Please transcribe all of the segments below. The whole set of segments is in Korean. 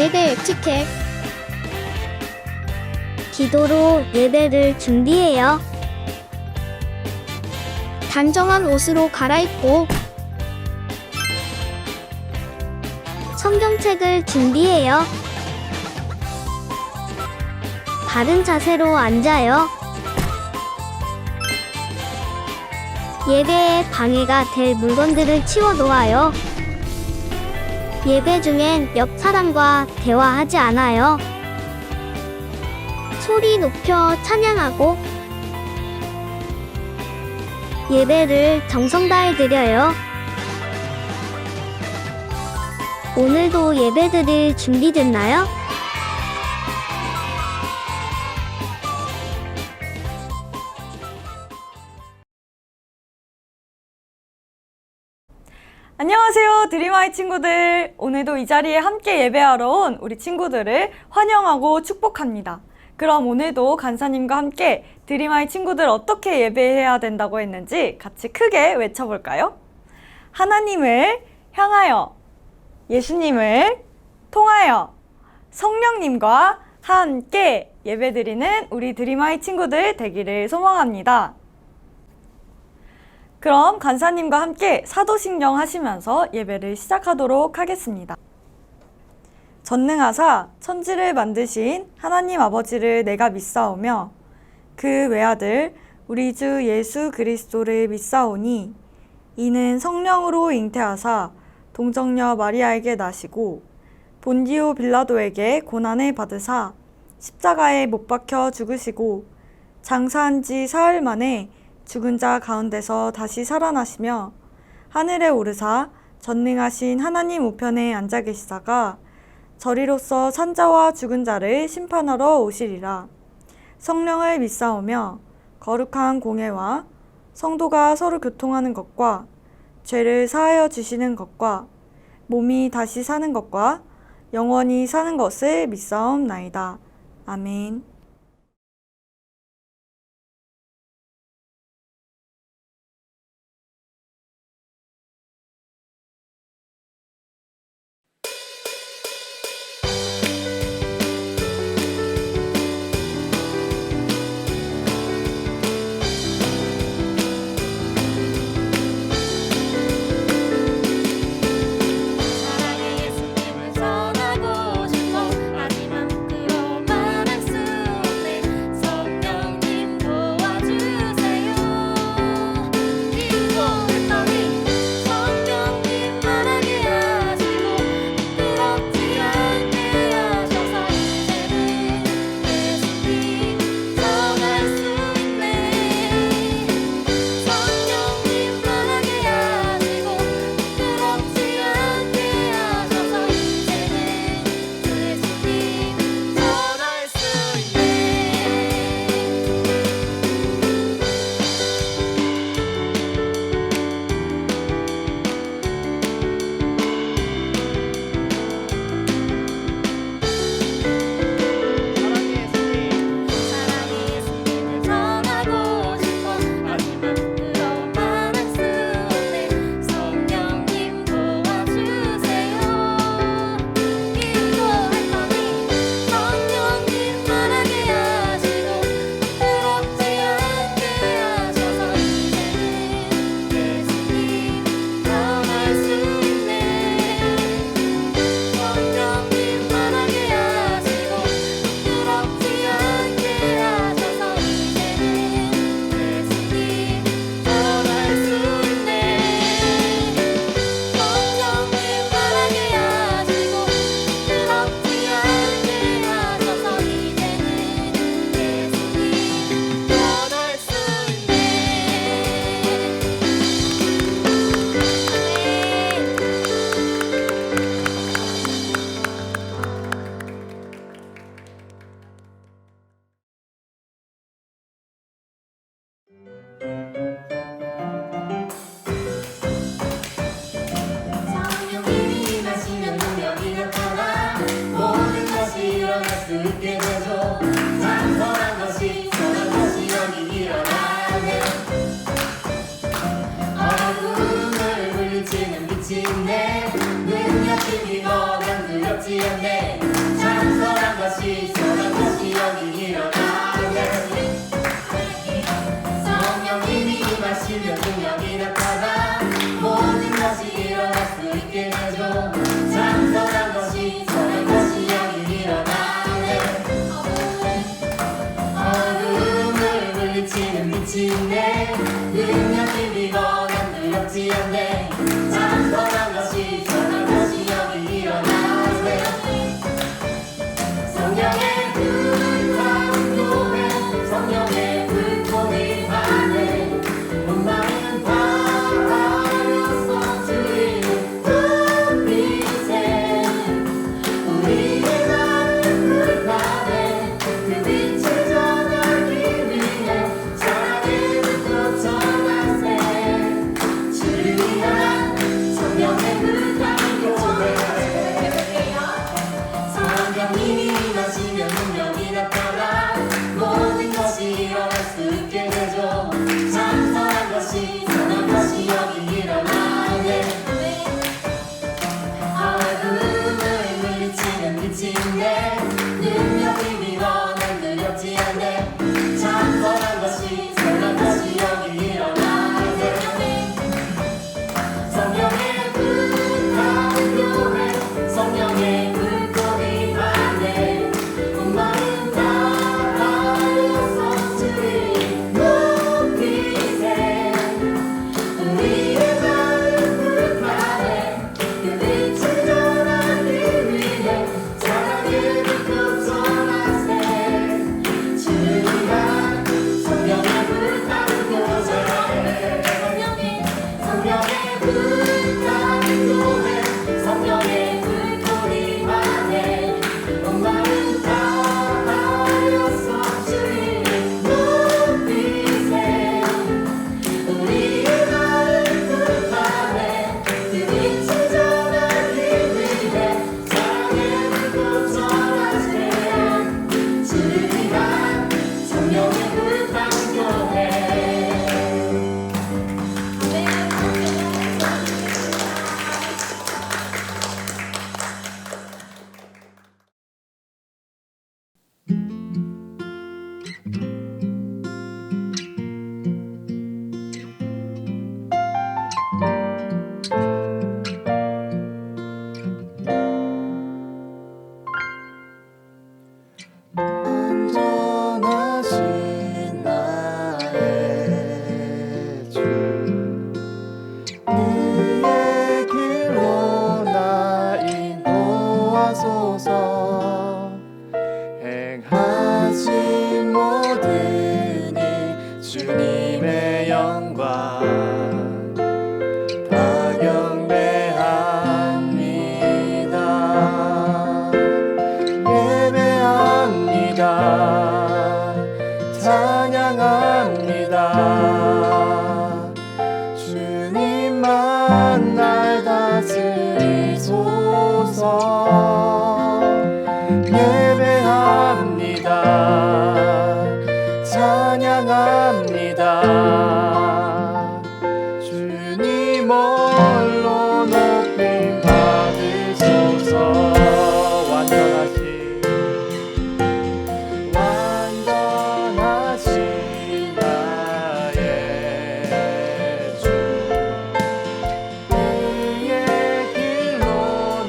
예배 에티켓. 기도로 예배를 준비해요. 단정한 옷으로 갈아입고 성경책을 준비해요. 바른 자세로 앉아요. 예배에 방해가 될 물건들을 치워 놓아요. 예배 중엔 옆 사람과 대화하지 않아요. 소리 높여 찬양하고 예배를 정성 다해 드려요. 오늘도 예배드릴 준비됐나요? 안녕하세요, 드림아이 친구들. 오늘도 이 자리에 함께 예배하러 온 우리 친구들을 환영하고 축복합니다. 그럼 오늘도 간사님과 함께 드림아이 친구들 어떻게 예배해야 된다고 했는지 같이 크게 외쳐볼까요? 하나님을 향하여, 예수님을 통하여, 성령님과 함께 예배드리는 우리 드림아이 친구들 되기를 소망합니다. 그럼 간사님과 함께 사도신경 하시면서 예배를 시작하도록 하겠습니다. 전능하사 천지를 만드신 하나님 아버지를 내가 믿사오며 그 외아들 우리 주 예수 그리스도를 믿사오니 이는 성령으로 잉태하사 동정녀 마리아에게 나시고 본디오 빌라도에게 고난을 받으사 십자가에 못 박혀 죽으시고 장사한 지 사흘 만에 죽은 자 가운데서 다시 살아나시며 하늘에 오르사 전능하신 하나님 우편에 앉아 계시다가 저리로서 산자와 죽은 자를 심판하러 오시리라. 성령을 믿사오며 거룩한 공예와 성도가 서로 교통하는 것과 죄를 사하여 주시는 것과 몸이 다시 사는 것과 영원히 사는 것을 믿사옵나이다. 아멘. 눈여김이 거면 두렵지 않네. 것이 선한 것이 여기 일어나네. 성령님이 임하시면 능력이 나타나 모든 것이 일어날 수 있게 되죠. 참 선한 것이 선한 것이 여기 일어나네. 어둠을 물리치는 빛이 있네. 능력이 믿어난 두렵지 않네. 참 선한 것이 선한 것이 여기 일어나네. 성령의 불타는 교회 성령의 불꽃이 하네. 온 마음 다하여서 주의 빛에 우리의 마음 불타네. 그 빛을 전하기 위해 사랑의 불꽃 전하세. 주를 위한 성령의 불타는 교회. 성령님이 임하시면 능력이 나타나 모든 것이 일어날 수 있게 되죠. 참 선한 것이 선한 것이 여기 일어나네. 어둠을 물리치는 빛이 있네. 능력이 밀어난 두렵지 않네. 참 선한 것이 선한 것이 여기 일어나네. 성령의 불타는 교회 성령의 불꽃이 하네. 온 마음 다하여서 주의 높이세. 우리의 마음 불타네. 그 빛을 전하기 위해 사랑의 불꽃 전하세. 주를 위한 성령의 불타는 교회. 성령의 불타는 교회 성령의 불꽃이 하네. 온 마음 다하여서 주의 높이세. 우리의 마음 불타네. 그 빛을 전하기 위해 사랑의 불꽃 전하세. 주를 위한 성령의 불타는 교회. 안전하신 나의 주 네의 길로 나 인도하소서. 행하신 모든 일 주님의 영광 다 경배합니다. 예배합니다. 찬양합니다. 주님만 날 다스리소서. 예배합니다. 찬양합니다. 주님 홀로 높임 받으소서. 완전하신 나의 주 네의 길로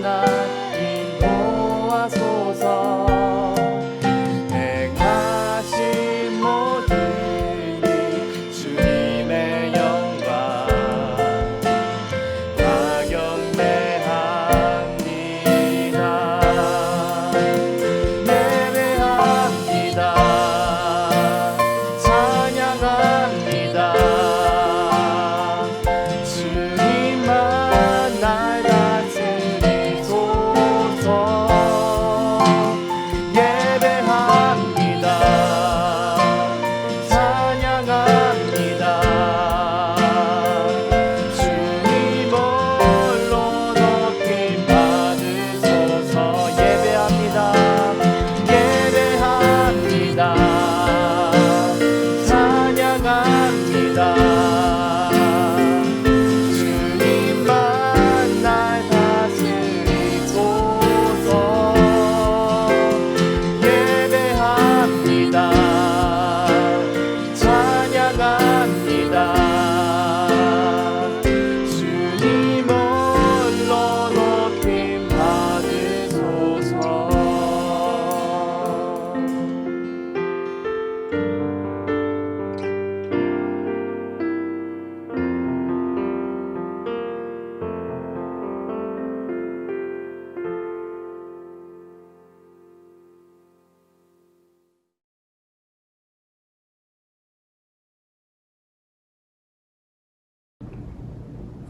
나 인도하소서. 행하신 모든 일 주님의 영광 다 경배합니다. 예배합니다. 찬양합니다. 주님만 날 다스리소서. 예배합니다. 찬양합니다. 주님 홀로 높임 받으소서. 예배합니다. 예배합니다. 찬양합니다. 주님만 날 다스리소서.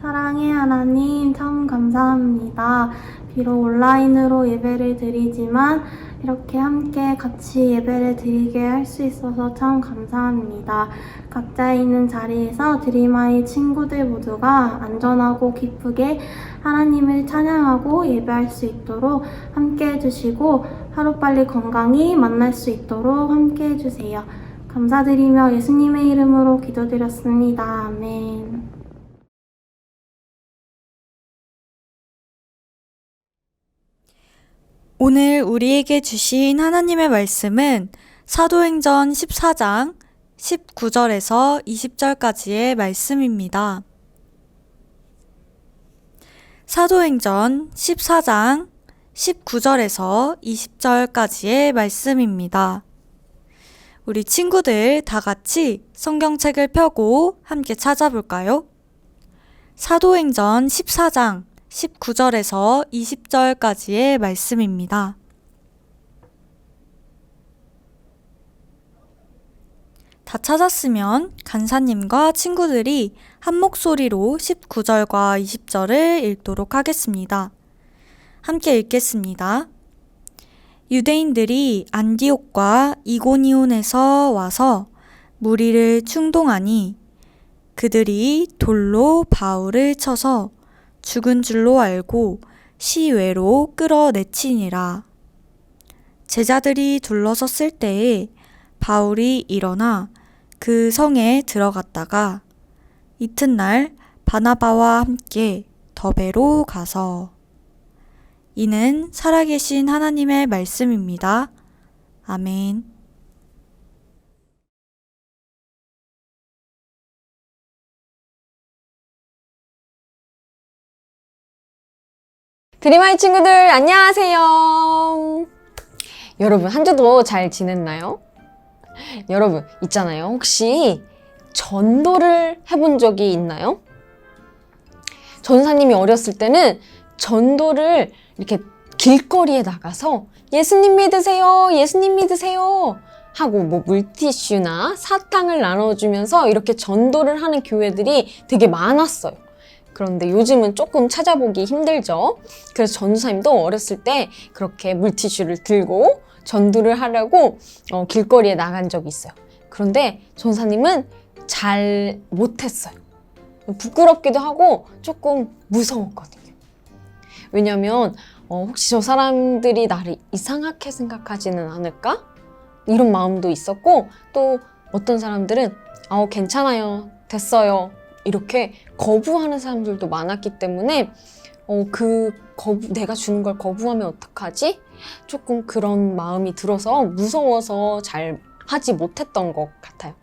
사랑의 하나님, 참 감사합니다. 비록 온라인으로 예배를 드리지만 이렇게 함께 같이 예배를 드리게 할 수 있어서 참 감사합니다. 각자 있는 자리에서 드림아이 친구들 모두가 안전하고 기쁘게 하나님을 찬양하고 예배할 수 있도록 함께 해주시고 하루빨리 건강히 만날 수 있도록 함께 해주세요. 감사드리며 예수님의 이름으로 기도드렸습니다. 아멘. 오늘 우리에게 주신 하나님의 말씀은 사도행전 14장 19절에서 20절까지의 말씀입니다. 사도행전 14장 19절에서 20절까지의 말씀입니다. 우리 친구들 다 같이 성경책을 펴고 함께 찾아볼까요? 사도행전 14장 19절에서 20절까지의 말씀입니다. 다 찾았으면 간사님과 친구들이 한 목소리로 19절과 20절을 읽도록 하겠습니다. 함께 읽겠습니다. 유대인들이 안디옥과 이고니온에서 와서 무리를 충동하니 그들이 돌로 바울을 쳐서 죽은 줄로 알고 시외로 끌어내치니라. 제자들이 둘러섰을 때에 바울이 일어나 그 성에 들어갔다가 이튿날 바나바와 함께 더베로 가서 이는 살아계신 하나님의 말씀입니다. 아멘. 드림아이 친구들 안녕하세요. 여러분 한 주도 잘 지냈나요? 여러분 있잖아요. 혹시 전도를 해본 적이 있나요? 전사님이 어렸을 때는 전도를 이렇게 길거리에 나가서 예수님 믿으세요, 예수님 믿으세요 하고 뭐 물티슈나 사탕을 나눠주면서 이렇게 전도를 하는 교회들이 되게 많았어요. 그런데 요즘은 조금 찾아보기 힘들죠. 그래서 전도사님도 어렸을 때 그렇게 물티슈를 들고 전도를 하려고 길거리에 나간 적이 있어요. 그런데 전도사님은 잘 못했어요. 부끄럽기도 하고 조금 무서웠거든요. 왜냐면 혹시 저 사람들이 나를 이상하게 생각하지는 않을까? 이런 마음도 있었고, 또 어떤 사람들은 괜찮아요, 됐어요 이렇게 거부하는 사람들도 많았기 때문에 내가 주는 걸 거부하면 어떡하지? 조금 그런 마음이 들어서 무서워서 잘 하지 못했던 것 같아요.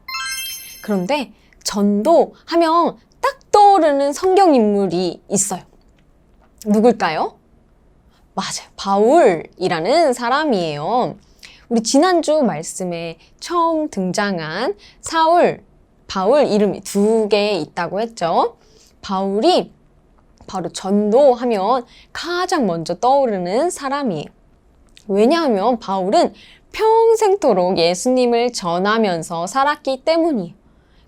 그런데 전도하면 딱 떠오르는 성경인물이 있어요. 누굴까요? 맞아요. 바울이라는 사람이에요. 우리 지난주 말씀에 처음 등장한 바울 이름이 2개 있다고 했죠. 바울이 바로 전도하면 가장 먼저 떠오르는 사람이에요. 왜냐하면 바울은 평생토록 예수님을 전하면서 살았기 때문이에요.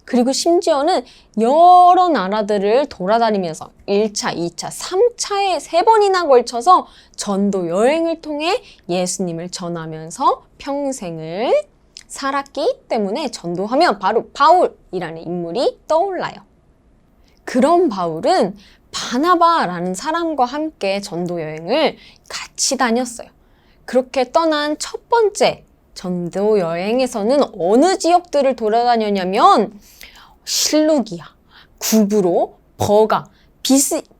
그리고 심지어는 여러 나라들을 돌아다니면서 1차, 2차, 3차에 3번이나 걸쳐서 전도 여행을 통해 예수님을 전하면서 평생을 살았기 때문에 전도하면 바로 바울이라는 인물이 떠올라요. 그런 바울은 바나바라는 사람과 함께 전도 여행을 같이 다녔어요. 그렇게 떠난 첫 번째 전도 여행에서는 어느 지역들을 돌아다녔냐면 실루기아, 구브로, 버가,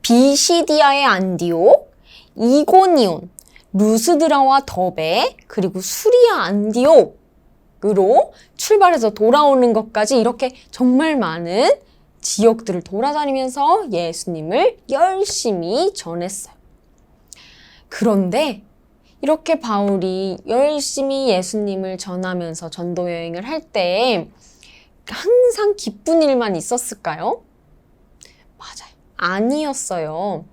비시디아의 안디옥, 이고니온, 루스드라와 더베, 그리고 수리아 안디옥으로 출발해서 돌아오는 것까지 이렇게 정말 많은 지역들을 돌아다니면서 예수님을 열심히 전했어요. 그런데 이렇게 바울이 열심히 예수님을 전하면서 전도 여행을 할 때 항상 기쁜 일만 있었을까요? 맞아요. 아니었어요.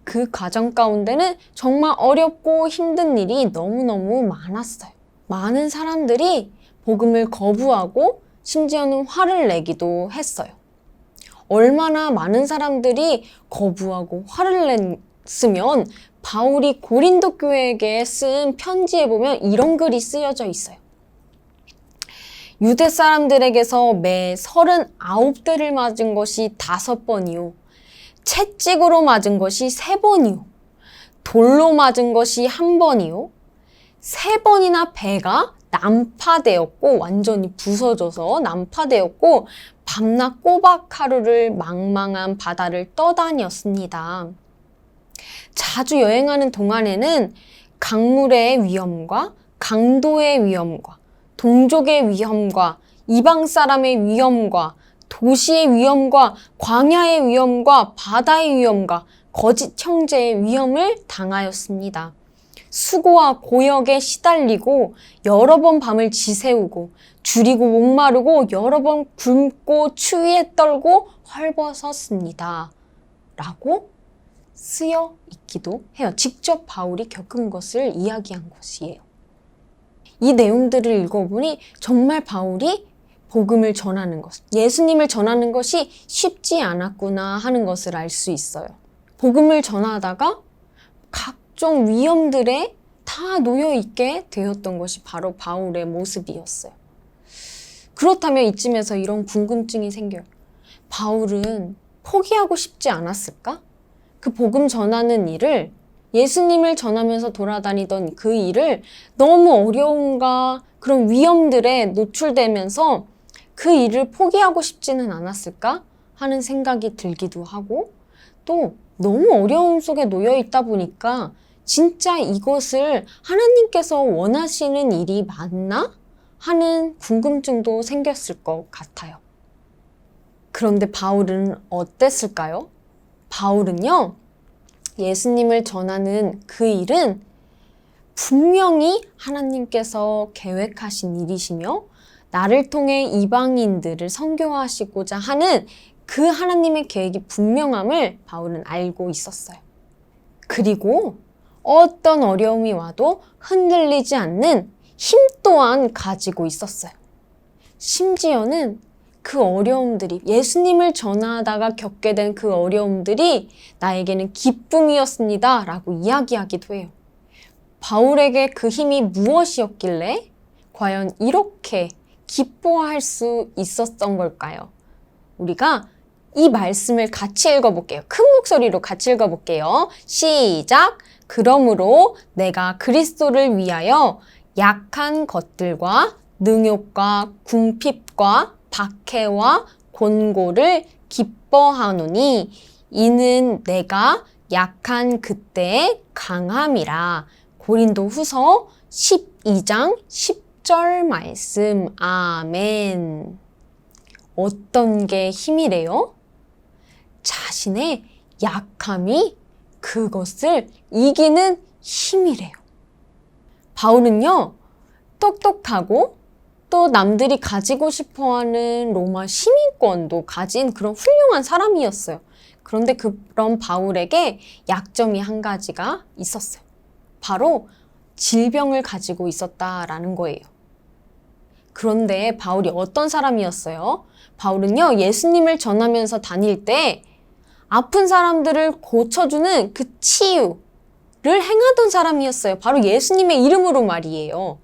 그 과정 가운데는 정말 어렵고 힘든 일이 너무너무 많았어요. 많은 사람들이 복음을 거부하고 심지어는 화를 내기도 했어요. 얼마나 많은 사람들이 거부하고 화를 냈으면 바울이 고린도 교회에게 쓴 편지에 보면 이런 글이 쓰여져 있어요. 유대 사람들에게서 매 39대를 맞은 것이 5번이요. 채찍으로 맞은 것이 3번이요. 돌로 맞은 것이 1번이요. 3번이나 배가 난파되었고 완전히 부서져서 난파되었고 밤낮 꼬박 하루를 망망한 바다를 떠다녔습니다. 자주 여행하는 동안에는 강물의 위험과 강도의 위험과 동족의 위험과 이방 사람의 위험과 도시의 위험과 광야의 위험과 바다의 위험과 거짓 형제의 위험을 당하였습니다. 수고와 고역에 시달리고 여러 번 밤을 지새우고 줄이고 목마르고 여러 번 굶고 추위에 떨고 헐벗었습니다. 라고 쓰여 있기도 해요. 직접 바울이 겪은 것을 이야기한 것이에요. 이 내용들을 읽어보니 정말 바울이 복음을 전하는 것, 예수님을 전하는 것이 쉽지 않았구나 하는 것을 알 수 있어요. 복음을 전하다가 각종 위험들에 다 놓여있게 되었던 것이 바로 바울의 모습이었어요. 그렇다면 이쯤에서 이런 궁금증이 생겨요. 바울은 포기하고 싶지 않았을까? 그 복음 전하는 일을, 예수님을 전하면서 돌아다니던 그 일을 너무 어려움과 그런 위험들에 노출되면서 그 일을 포기하고 싶지는 않았을까 하는 생각이 들기도 하고, 또 너무 어려움 속에 놓여 있다 보니까 진짜 이것을 하나님께서 원하시는 일이 맞나 하는 궁금증도 생겼을 것 같아요. 그런데 바울은 어땠을까요? 바울은요, 예수님을 전하는 그 일은 분명히 하나님께서 계획하신 일이시며 나를 통해 이방인들을 선교하시고자 하는 그 하나님의 계획이 분명함을 바울은 알고 있었어요. 그리고 어떤 어려움이 와도 흔들리지 않는 힘 또한 가지고 있었어요. 심지어는 그 어려움들이, 예수님을 전하다가 겪게 된 그 어려움들이 나에게는 기쁨이었습니다 라고 이야기하기도 해요. 바울에게 그 힘이 무엇이었길래 과연 이렇게 기뻐할 수 있었던 걸까요? 우리가 이 말씀을 같이 읽어볼게요. 큰 목소리로 같이 읽어볼게요. 시작! 그러므로 내가 그리스도를 위하여 약한 것들과 능욕과 궁핍과 박해와 곤고를 기뻐하노니 이는 내가 약한 그때의 강함이라. 고린도후서 12장 10절 말씀. 아멘. 어떤 게 힘이래요? 자신의 약함이 그것을 이기는 힘이래요. 바울은요, 똑똑하고 또 남들이 가지고 싶어하는 로마 시민권도 가진 그런 훌륭한 사람이었어요. 그런데 그런 바울에게 약점이 한 가지가 있었어요. 바로 질병을 가지고 있었다라는 거예요. 그런데 바울이 어떤 사람이었어요? 바울은요, 예수님을 전하면서 다닐 때 아픈 사람들을 고쳐주는 그 치유를 행하던 사람이었어요. 바로 예수님의 이름으로 말이에요.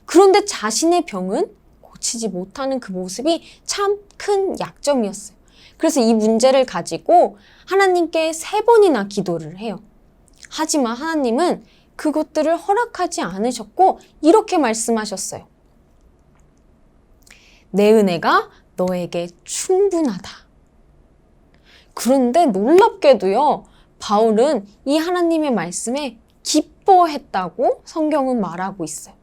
그런데 자신의 병은 고치지 못하는 그 모습이 참 큰 약점이었어요. 그래서 이 문제를 가지고 하나님께 3번이나 기도를 해요. 하지만 하나님은 그것들을 허락하지 않으셨고 이렇게 말씀하셨어요. 내 은혜가 너에게 충분하다. 그런데 놀랍게도요, 바울은 이 하나님의 말씀에 기뻐했다고 성경은 말하고 있어요.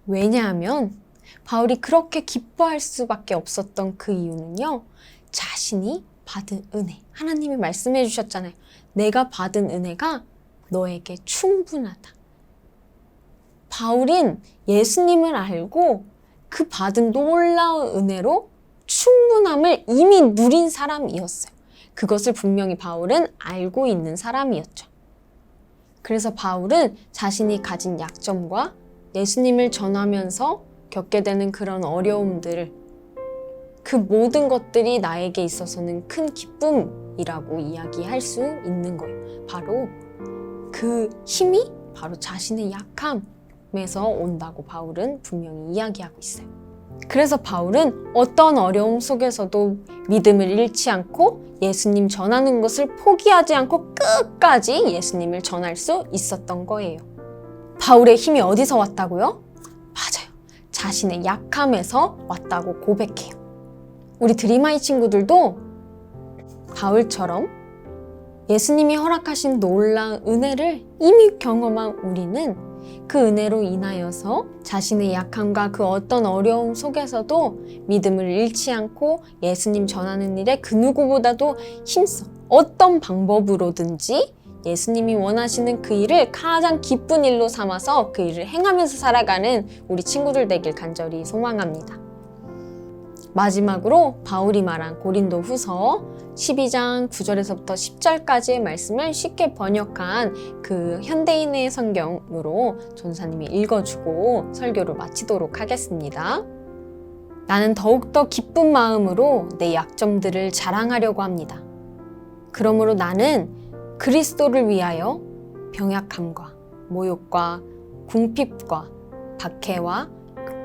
왜냐하면 바울이 그렇게 기뻐할 수밖에 없었던 그 이유는요, 자신이 받은 은혜, 하나님이 말씀해 주셨잖아요. 내가 받은 은혜가 너에게 충분하다. 바울은 예수님을 알고 그 받은 놀라운 은혜로 충분함을 이미 누린 사람이었어요. 그것을 분명히 바울은 알고 있는 사람이었죠. 그래서 바울은 자신이 가진 약점과 예수님을 전하면서 겪게 되는 그런 어려움들을 그 모든 것들이 나에게 있어서는 큰 기쁨이라고 이야기할 수 있는 거예요. 바로 그 힘이 바로 자신의 약함에서 온다고 바울은 분명히 이야기하고 있어요. 그래서 바울은 어떤 어려움 속에서도 믿음을 잃지 않고 예수님 전하는 것을 포기하지 않고 끝까지 예수님을 전할 수 있었던 거예요. 바울의 힘이 어디서 왔다고요? 맞아요. 자신의 약함에서 왔다고 고백해요. 우리 드림아이 친구들도 바울처럼 예수님이 허락하신 놀라운 은혜를 이미 경험한 우리는 그 은혜로 인하여서 자신의 약함과 그 어떤 어려움 속에서도 믿음을 잃지 않고 예수님 전하는 일에 그 누구보다도 힘써 어떤 방법으로든지 예수님이 원하시는 그 일을 가장 기쁜 일로 삼아서 그 일을 행하면서 살아가는 우리 친구들 되길 간절히 소망합니다. 마지막으로 바울이 말한 고린도 후서 12장 9절에서부터 10절까지의 말씀을 쉽게 번역한 그 현대인의 성경으로 전사님이 읽어주고 설교를 마치도록 하겠습니다. 나는 더욱더 기쁜 마음으로 내 약점들을 자랑하려고 합니다. 그러므로 나는 그리스도를 위하여 병약함과 모욕과 궁핍과 박해와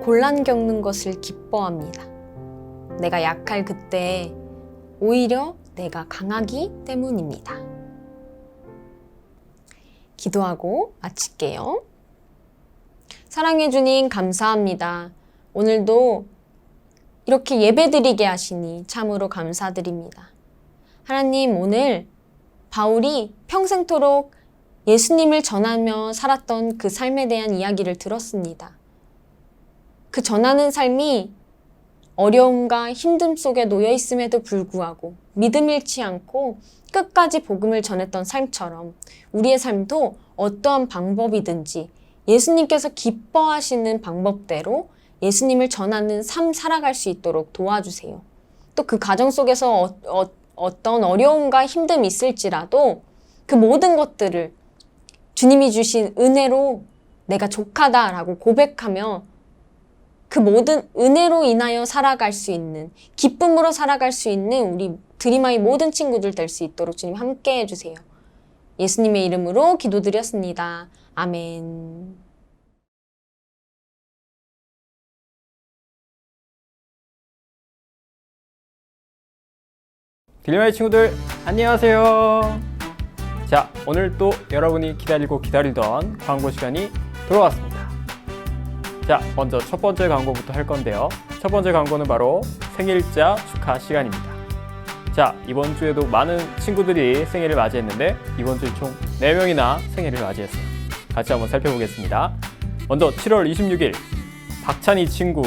곤란 겪는 것을 기뻐합니다. 내가 약할 그때 오히려 내가 강하기 때문입니다. 기도하고 마칠게요. 사랑해 주님 감사합니다. 오늘도 이렇게 예배드리게 하시니 참으로 감사드립니다. 하나님, 오늘 바울이 평생토록 예수님을 전하며 살았던 그 삶에 대한 이야기를 들었습니다. 그 전하는 삶이 어려움과 힘듦 속에 놓여 있음에도 불구하고 믿음 잃지 않고 끝까지 복음을 전했던 삶처럼 우리의 삶도 어떠한 방법이든지 예수님께서 기뻐하시는 방법대로 예수님을 전하는 삶 살아갈 수 있도록 도와주세요. 또 그 가정 속에서 어떤 어려움과 힘듦이 있을지라도 그 모든 것들을 주님이 주신 은혜로 내가 족하다라고 고백하며 그 모든 은혜로 인하여 살아갈 수 있는, 기쁨으로 살아갈 수 있는 우리 드림아이 모든 친구들 될 수 있도록 주님 함께 해주세요. 예수님의 이름으로 기도드렸습니다. 아멘. 드림아이 친구들 안녕하세요. 자, 오늘 또 여러분이 기다리던 광고 시간이 돌아왔습니다. 자, 먼저 첫 번째 광고부터 할 건데요. 첫 번째 광고는 바로 생일자 축하 시간입니다. 자, 이번 주에도 많은 친구들이 생일을 맞이했는데 이번 주에 총 4명이나 생일을 맞이했어요. 같이 한번 살펴보겠습니다. 먼저 7월 26일 박찬희 친구,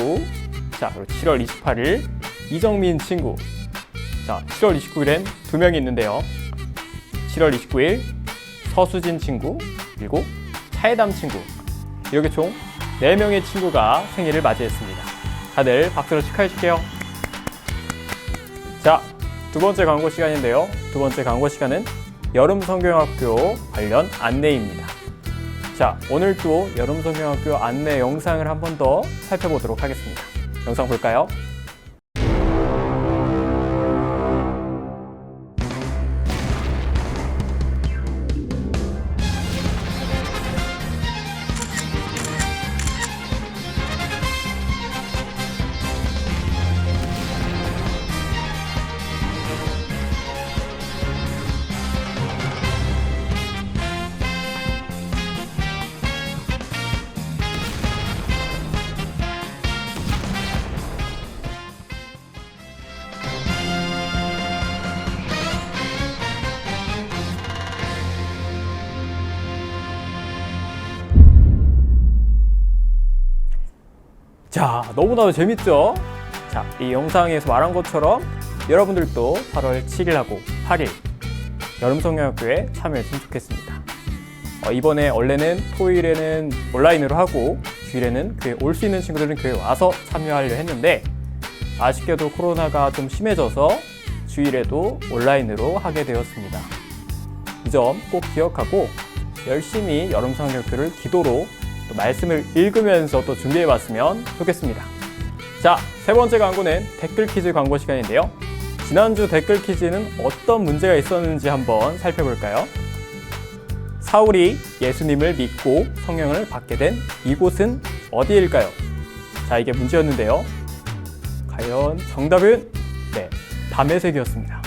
자, 그리고 7월 28일 이정민 친구, 자, 7월 29일엔 2명이 있는데요. 7월 29일 서수진 친구, 그리고 차혜담 친구, 이렇게 총 4명의 친구가 생일을 맞이했습니다. 다들 박수로 축하해 줄게요. 자, 두 번째 광고 시간인데요. 두 번째 광고 시간은 여름성경학교 관련 안내입니다. 자, 오늘 또 여름성경학교 안내 영상을 한 번 더 살펴보도록 하겠습니다. 영상 볼까요? 자, 너무나도 재밌죠? 자, 이 영상에서 말한 것처럼 여러분들도 8월 7일하고 8일 여름성경학교에 참여했으면 좋겠습니다. 이번에 원래는 토요일에는 온라인으로 하고 주일에는 교회 올 수 있는 친구들은 교회 와서 참여하려 했는데 아쉽게도 코로나가 좀 심해져서 주일에도 온라인으로 하게 되었습니다. 이 점 꼭 기억하고 열심히 여름성경학교를 기도로 또 말씀을 읽으면서 또 준비해봤으면 좋겠습니다. 자, 세 번째 광고는 댓글 퀴즈 광고 시간인데요. 지난주 댓글 퀴즈는 어떤 문제가 있었는지 한번 살펴볼까요? 사울이 예수님을 믿고 성령을 받게 된 이곳은 어디일까요? 자, 이게 문제였는데요. 과연 정답은 네, 다메섹이었습니다.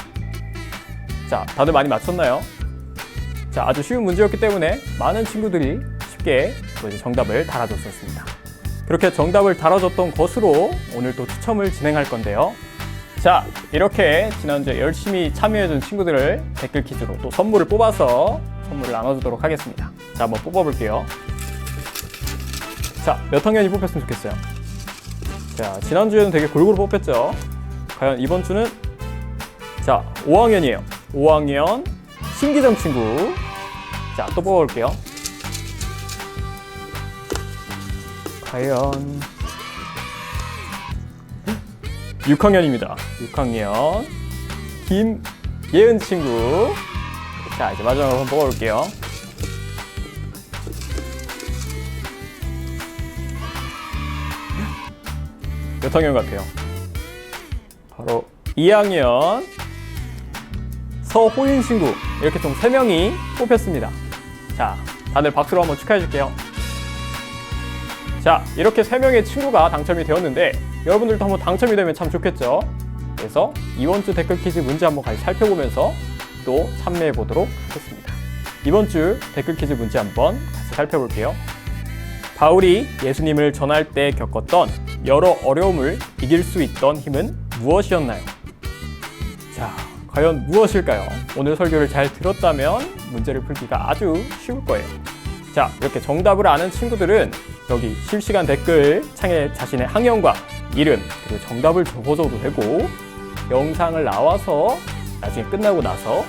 자, 다들 많이 맞췄나요? 자, 아주 쉬운 문제였기 때문에 많은 친구들이 쉽게 정답을 달아줬었습니다. 그렇게 정답을 달아줬던 것으로 오늘 또 추첨을 진행할 건데요. 자, 이렇게 지난주에 열심히 참여해준 친구들을 댓글 퀴즈로 또 선물을 뽑아서 선물을 나눠주도록 하겠습니다. 자, 한번 뽑아볼게요. 자, 몇 학년이 뽑혔으면 좋겠어요? 자, 지난주에는 되게 골고루 뽑혔죠? 과연 이번 주는 자, 5학년이에요. 5학년 신기정 친구. 자, 또 뽑아볼게요. 과연 6학년입니다. 6학년 김예은 친구. 자, 이제 마지막으로 한번 뽑아볼게요. 몇 학년 같아요? 바로 2학년 서호인 친구. 이렇게 총 3명이 뽑혔습니다. 자, 다들 박수로 한번 축하해 줄게요. 자, 이렇게 3명의 친구가 당첨이 되었는데 여러분들도 한번 당첨이 되면 참 좋겠죠? 그래서 이번 주 댓글 퀴즈 문제 한번 같이 살펴보면서 또 참여해 보도록 하겠습니다. 이번 주 댓글 퀴즈 문제 한번 같이 살펴볼게요. 바울이 예수님을 전할 때 겪었던 여러 어려움을 이길 수 있던 힘은 무엇이었나요? 자, 과연 무엇일까요? 오늘 설교를 잘 들었다면 문제를 풀기가 아주 쉬울 거예요. 자, 이렇게 정답을 아는 친구들은 여기 실시간 댓글 창에 자신의 학년과 이름 그리고 정답을 적어줘도 되고, 영상을 나와서 나중에 끝나고 나서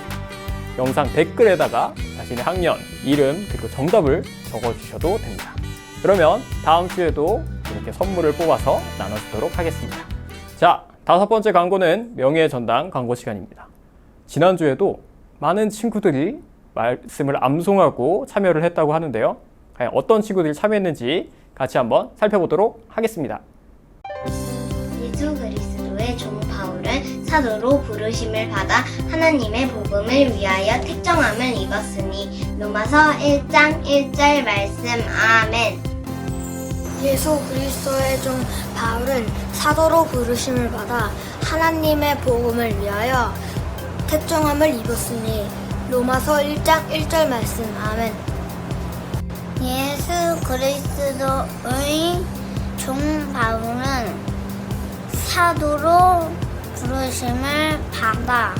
영상 댓글에다가 자신의 학년, 이름 그리고 정답을 적어주셔도 됩니다. 그러면 다음 주에도 이렇게 선물을 뽑아서 나눠주도록 하겠습니다. 자, 5번째 광고는 명예의 전당 광고 시간입니다. 지난주에도 많은 친구들이 말씀을 암송하고 참여를 했다고 하는데요. 과연 어떤 친구들이 참여했는지 같이 한번 살펴보도록 하겠습니다. 예수 그리스도의 종 바울은 사도로 부르심을 받아 하나님의 복음을 위하여 택정함을 입었으니 로마서 1장 1절 말씀. 아멘. 예수 그리스도의 종 바울은 사도로 부르심을 받아 하나님의 복음을 위하여 택정함을 입었으니 로마서 1장 1절 말씀. 아멘. 예수 그리스도의 종 바울은 사도로 부르심을 받아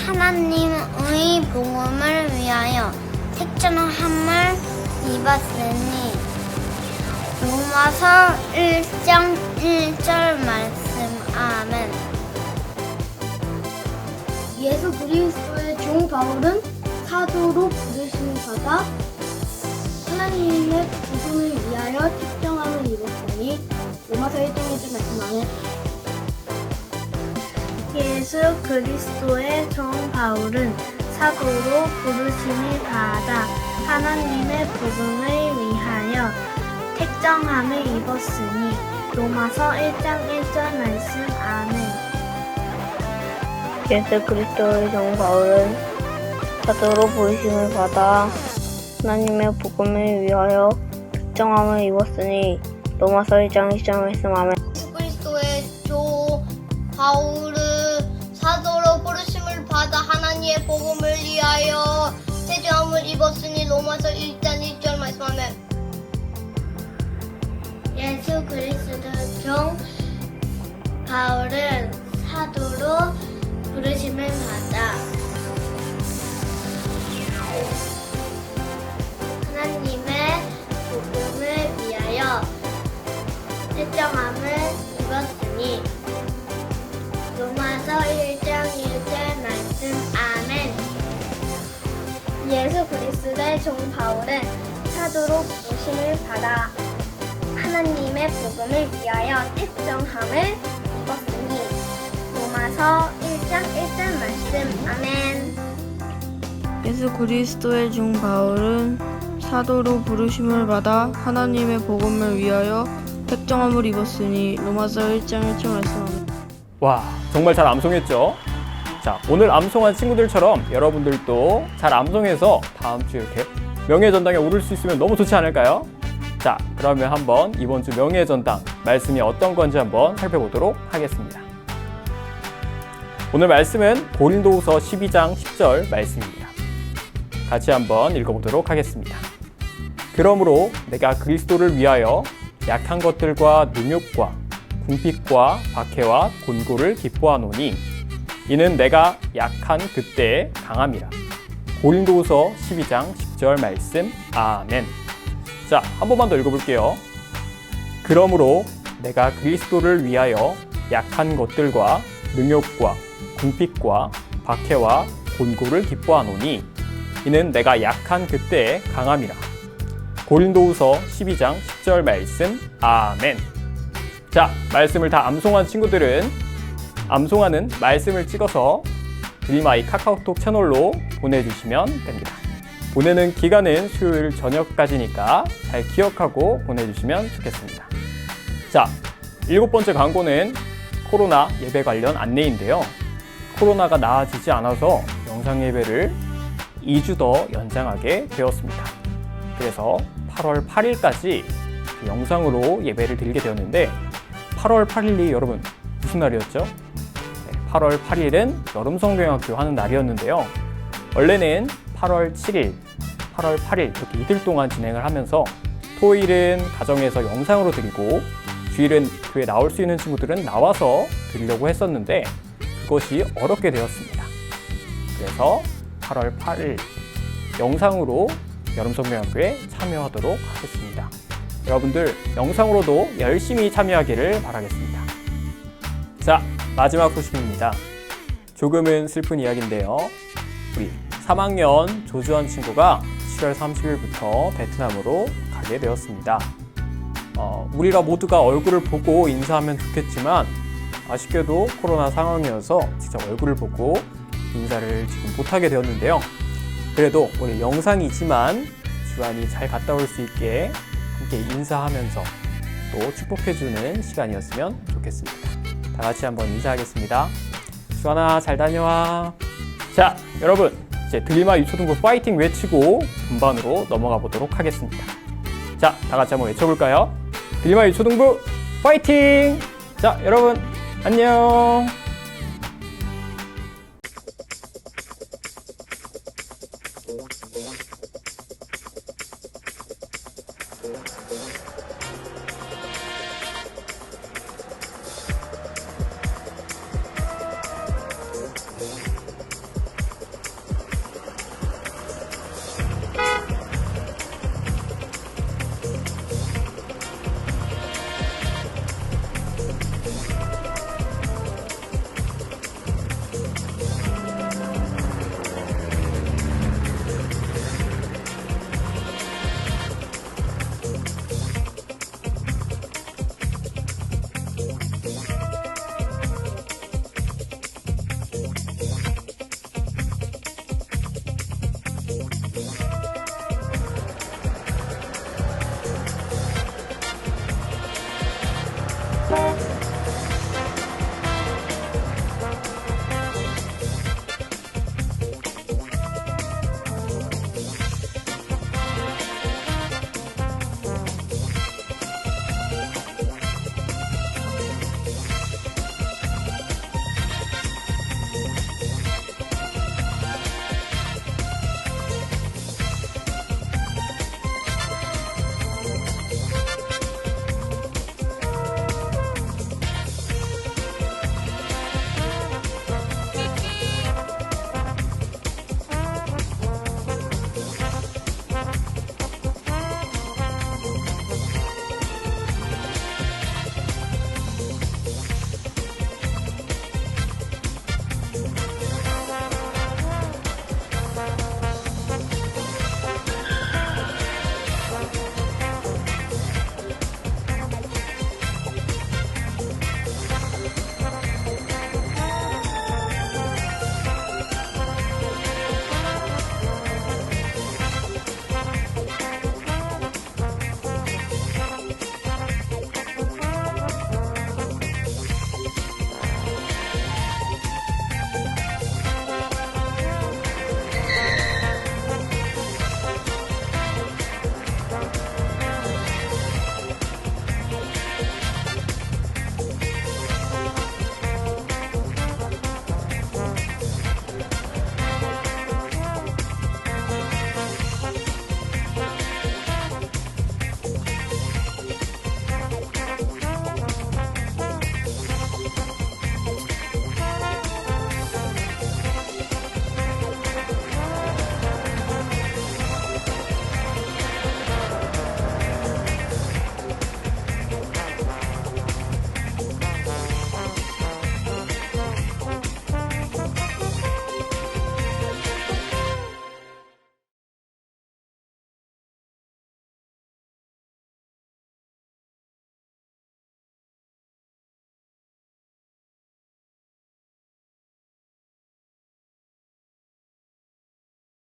하나님의 복음을 위하여 택정함을 입었으니 로마서 1장 1절 말씀. 아멘. 예수 그리스도의 종 바울은 사도로 부르심을 받아 하나님의 복음을 위하여 택정함을 입었으니 로마서 1장 1절 말씀. 아멘. 예수 그리스도의 종 바울은 사도로 부르심을 받아 하나님의 복음을 위하여 택정함을 입었으니 로마서 1장 1절 말씀. 아멘. 예수 그리스도의 종 바울은 사도로 부르심을 받아 하나님의 복음을 위하여 택정함을 입었으니 로마서 1장 1절 말씀. 아멘. 예수 그리스도의 종 바울은 사도로 부르심을 받아 하나님의 복음을 위하여 택정함을 입었으니 로마서 1장 1절 말씀. 아멘. 예수 그리스도의 종 바울은 사도로 부르심을 받아 하나님의 복음을 위하여 택정함을 입었으니 로마서 1장 1절 말씀. 아멘. 예수 그리스도의 종 바울은 사도로 부르심을 받아 하나님의 복음을 위하여 택정함을 입었으니 로마서 1장 1절 말씀. 아멘. 예수 그리스도의 종 바울은 사도로 부르심을 받아 하나님의 복음을 위하여 택정함을 입었으니 로마서 1장 1절 말씀합니다. 와, 정말 잘 암송했죠? 자, 오늘 암송한 친구들처럼 여러분들도 잘 암송해서 다음 주 이렇게 명예전당에 오를 수 있으면 너무 좋지 않을까요? 자, 그러면 한번 이번 주 명예전당 말씀이 어떤 건지 한번 살펴보도록 하겠습니다. 오늘 말씀은 고린도후서 12장 10절 말씀입니다. 같이 한번 읽어보도록 하겠습니다. 그러므로 내가 그리스도를 위하여 약한 것들과 능욕과 궁핍과 박해와 곤고를 기뻐하노니 이는 내가 약한 그때의 강함이라. 고린도후서 12장 10절 말씀. 아멘. 자, 한 번만 더 읽어볼게요. 그러므로 내가 그리스도를 위하여 약한 것들과 능욕과 궁핍과 박해와 곤고를 기뻐하노니 이는 내가 약한 그때의 강함이라. 고린도후서 12장 10절 말씀. 아멘. 자, 말씀을 다 암송한 친구들은 암송하는 말씀을 찍어서 드림아이 카카오톡 채널로 보내주시면 됩니다. 보내는 기간은 수요일 저녁까지니까 잘 기억하고 보내주시면 좋겠습니다. 자, 7번째 광고는 코로나 예배 관련 안내인데요. 코로나가 나아지지 않아서 영상 예배를 2주 더 연장하게 되었습니다. 그래서 8월 8일까지 영상으로 예배를 드리게 되었는데 8월 8일이 여러분 무슨 날이었죠? 네, 8월 8일은 여름성경학교 하는 날이었는데요. 원래는 8월 7일, 8월 8일 이렇게 이틀 동안 진행을 하면서 토요일은 가정에서 영상으로 드리고 주일은 교회 나올 수 있는 친구들은 나와서 드리려고 했었는데 그것이 어렵게 되었습니다. 그래서 8월 8일 영상으로 여름성경학교에 참여하도록 하겠습니다. 여러분들 영상으로도 열심히 참여하기를 바라겠습니다. 자, 마지막 소식입니다. 조금은 슬픈 이야기인데요. 우리 3학년 조주환 친구가 7월 30일부터 베트남으로 가게 되었습니다. 우리가 모두가 얼굴을 보고 인사하면 좋겠지만 아쉽게도 코로나 상황이어서 직접 얼굴을 보고 인사를 지금 못하게 되었는데요. 그래도 우리 영상이지만 주환이 잘 갔다 올 수 있게 함께 인사하면서 또 축복해주는 시간이었으면 좋겠습니다. 다 같이 한번 인사하겠습니다. 주환아, 잘 다녀와. 자, 여러분 이제 드림아 유초등부 파이팅 외치고 본반으로 넘어가 보도록 하겠습니다. 자, 다 같이 한번 외쳐볼까요? 드림아 유초등부 파이팅! 자, 여러분 안녕.